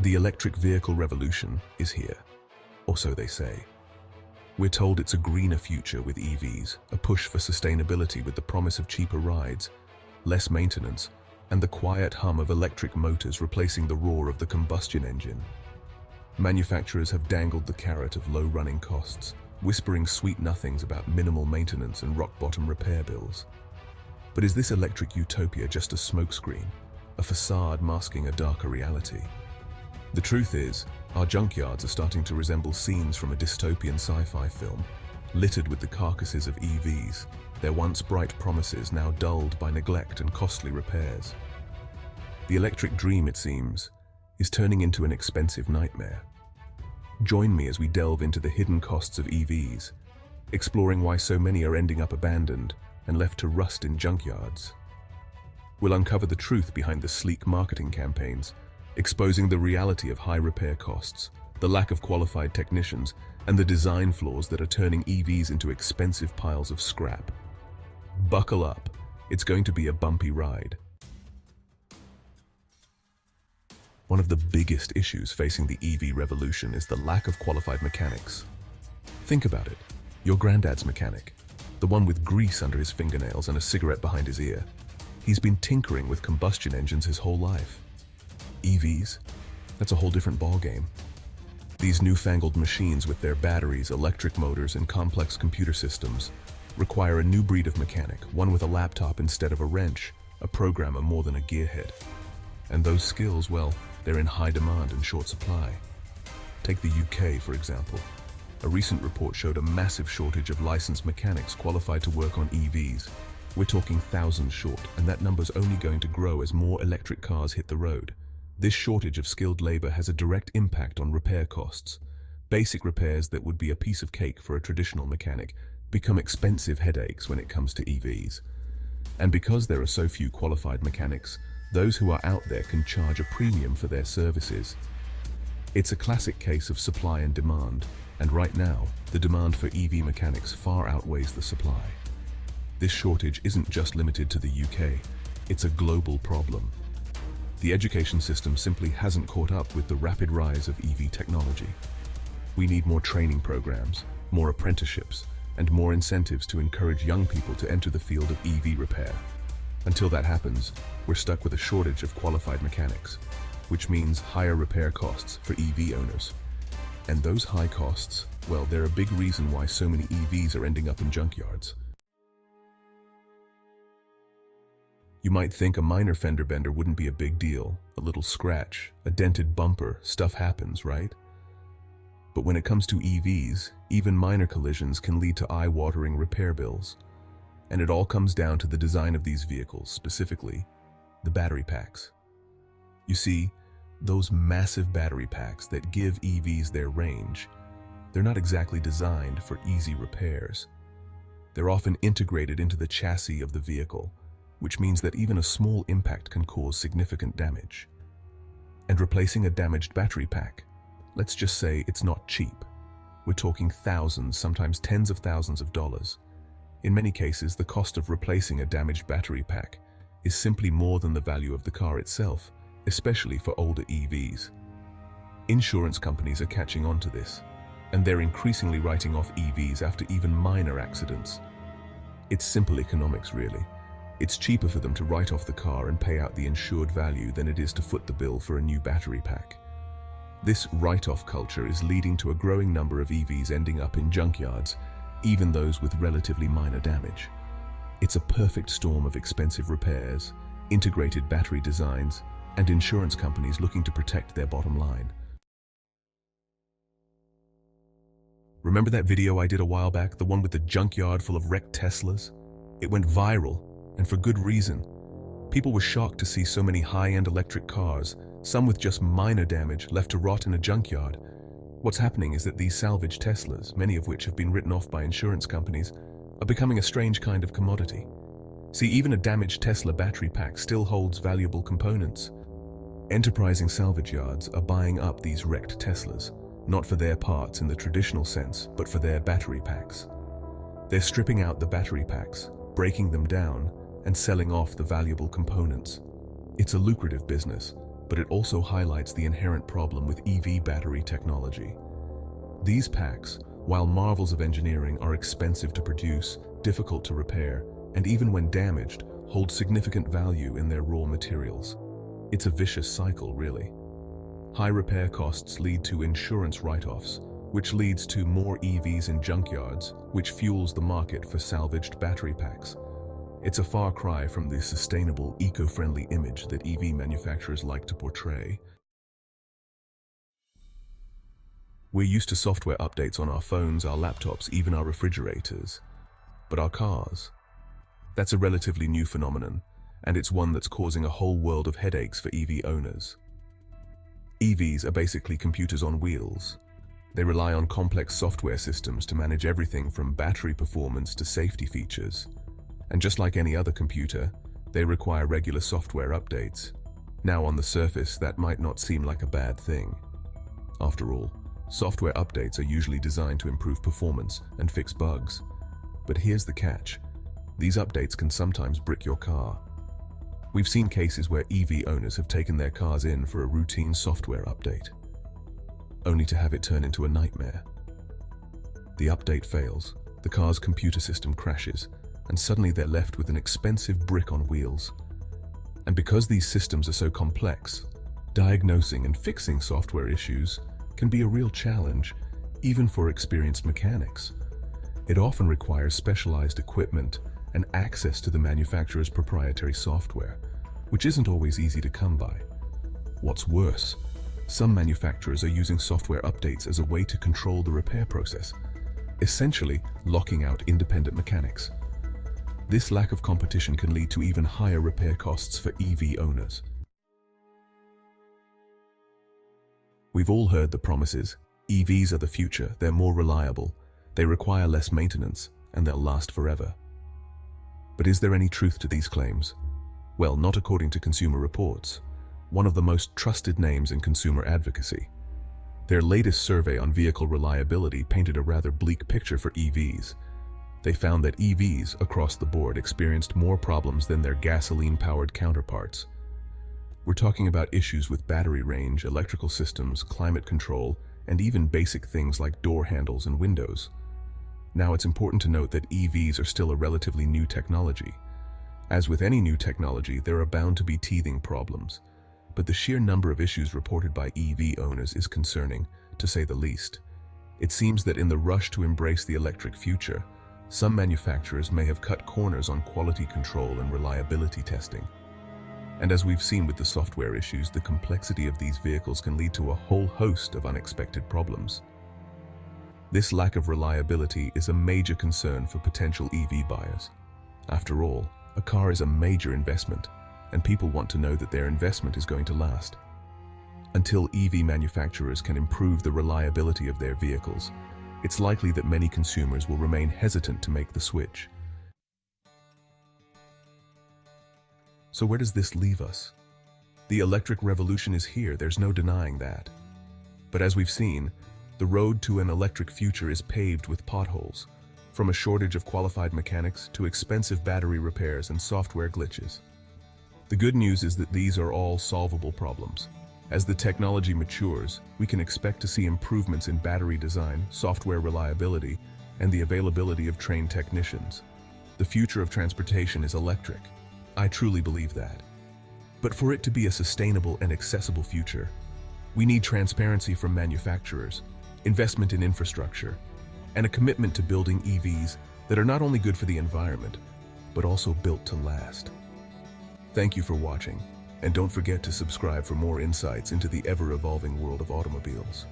The electric vehicle revolution is here, or so they say. We're told it's a greener future with EVs, a push for sustainability with the promise of cheaper rides, less maintenance, and the quiet hum of electric motors replacing the roar of the combustion engine. Manufacturers have dangled the carrot of low running costs, whispering sweet nothings about minimal maintenance and rock-bottom repair bills. But is this electric utopia just a smokescreen, a facade masking a darker reality? The truth is, our junkyards are starting to resemble scenes from a dystopian sci-fi film, littered with the carcasses of EVs, their once bright promises now dulled by neglect and costly repairs. The electric dream, it seems, is turning into an expensive nightmare. Join me as we delve into the hidden costs of EVs, exploring why so many are ending up abandoned and left to rust in junkyards. We'll uncover the truth behind the sleek marketing campaigns, exposing the reality of high repair costs, the lack of qualified technicians, and the design flaws that are turning EVs into expensive piles of scrap. Buckle up, it's going to be a bumpy ride. One of the biggest issues facing the EV revolution is the lack of qualified mechanics. Think about it, your granddad's mechanic, the one with grease under his fingernails and a cigarette behind his ear. He's been tinkering with combustion engines his whole life. EVs? That's a whole different ballgame. These newfangled machines with their batteries, electric motors, and complex computer systems require a new breed of mechanic, one with a laptop instead of a wrench, a programmer more than a gearhead. And those skills, well, they're in high demand and short supply. Take the UK, for example. A recent report showed a massive shortage of licensed mechanics qualified to work on EVs. We're talking thousands short, and that number's only going to grow as more electric cars hit the road. This shortage of skilled labor has a direct impact on repair costs. Basic repairs that would be a piece of cake for a traditional mechanic become expensive headaches when it comes to EVs. And because there are so few qualified mechanics, those who are out there can charge a premium for their services. It's a classic case of supply and demand, and right now, the demand for EV mechanics far outweighs the supply. This shortage isn't just limited to the UK, it's a global problem. The education system simply hasn't caught up with the rapid rise of EV technology. We need more training programs, more apprenticeships, and more incentives to encourage young people to enter the field of EV repair. Until that happens, we're stuck with a shortage of qualified mechanics, which means higher repair costs for EV owners. And those high costs, well, they're a big reason why so many EVs are ending up in junkyards. You might think a minor fender bender wouldn't be a big deal, a little scratch, a dented bumper, stuff happens, right? But when it comes to EVs, even minor collisions can lead to eye-watering repair bills. And it all comes down to the design of these vehicles, specifically the battery packs. You see, those massive battery packs that give EVs their range, they're not exactly designed for easy repairs. They're often integrated into the chassis of the vehicle, which means that even a small impact can cause significant damage. And replacing a damaged battery pack, let's just say it's not cheap. We're talking thousands, sometimes tens of thousands of dollars. In many cases, the cost of replacing a damaged battery pack is simply more than the value of the car itself, especially for older EVs. Insurance companies are catching on to this, and they're increasingly writing off EVs after even minor accidents. It's simple economics, really. It's cheaper for them to write off the car and pay out the insured value than it is to foot the bill for a new battery pack. This write-off culture is leading to a growing number of EVs ending up in junkyards, even those with relatively minor damage. It's a perfect storm of expensive repairs, integrated battery designs, and insurance companies looking to protect their bottom line. Remember that video I did a while back, the one with the junkyard full of wrecked Teslas? It went viral, and for good reason. People were shocked to see so many high-end electric cars, some with just minor damage, left to rot in a junkyard. What's happening is that these salvage Teslas, many of which have been written off by insurance companies, are becoming a strange kind of commodity. See, even a damaged Tesla battery pack still holds valuable components. Enterprising salvage yards are buying up these wrecked Teslas, not for their parts in the traditional sense, but for their battery packs. They're stripping out the battery packs, breaking them down, and selling off the valuable components. It's a lucrative business, but it also highlights the inherent problem with EV battery technology. These packs, while marvels of engineering, are expensive to produce, difficult to repair, and even when damaged, hold significant value in their raw materials. It's a vicious cycle, really. High repair costs lead to insurance write-offs, which leads to more EVs in junkyards, which fuels the market for salvaged battery packs. It's a far cry from the sustainable, eco-friendly image that EV manufacturers like to portray. We're used to software updates on our phones, our laptops, even our refrigerators. But our cars? That's a relatively new phenomenon, and it's one that's causing a whole world of headaches for EV owners. EVs are basically computers on wheels. They rely on complex software systems to manage everything from battery performance to safety features. And just like any other computer, they require regular software updates. Now, on the surface, that might not seem like a bad thing. After all, software updates are usually designed to improve performance and fix bugs. But here's the catch. These updates can sometimes brick your car. We've seen cases where EV owners have taken their cars in for a routine software update, only to have it turn into a nightmare. The update fails, the car's computer system crashes, and suddenly they're left with an expensive brick on wheels. And because these systems are so complex, diagnosing and fixing software issues can be a real challenge, even for experienced mechanics. It often requires specialized equipment and access to the manufacturer's proprietary software, which isn't always easy to come by. What's worse, some manufacturers are using software updates as a way to control the repair process, essentially locking out independent mechanics. This lack of competition can lead to even higher repair costs for EV owners. We've all heard the promises. EVs are the future, they're more reliable, they require less maintenance, and they'll last forever. But is there any truth to these claims? Well, not according to Consumer Reports, one of the most trusted names in consumer advocacy. Their latest survey on vehicle reliability painted a rather bleak picture for EVs. They found that EVs across the board experienced more problems than their gasoline-powered counterparts. We're talking about issues with battery range, electrical systems, climate control, and even basic things like door handles and windows. Now, it's important to note that EVs are still a relatively new technology. As with any new technology, there are bound to be teething problems. But the sheer number of issues reported by EV owners is concerning, to say the least. It seems that in the rush to embrace the electric future, some manufacturers may have cut corners on quality control and reliability testing. And as we've seen with the software issues, the complexity of these vehicles can lead to a whole host of unexpected problems. This lack of reliability is a major concern for potential EV buyers. After all, a car is a major investment, and people want to know that their investment is going to last. Until EV manufacturers can improve the reliability of their vehicles, it's likely that many consumers will remain hesitant to make the switch. So where does this leave us? The electric revolution is here, there's no denying that. But as we've seen, the road to an electric future is paved with potholes, from a shortage of qualified mechanics to expensive battery repairs and software glitches. The good news is that these are all solvable problems. As the technology matures, we can expect to see improvements in battery design, software reliability, and the availability of trained technicians. The future of transportation is electric. I truly believe that. But for it to be a sustainable and accessible future, we need transparency from manufacturers, investment in infrastructure, and a commitment to building EVs that are not only good for the environment, but also built to last. Thank you for watching, and don't forget to subscribe for more insights into the ever-evolving world of automobiles.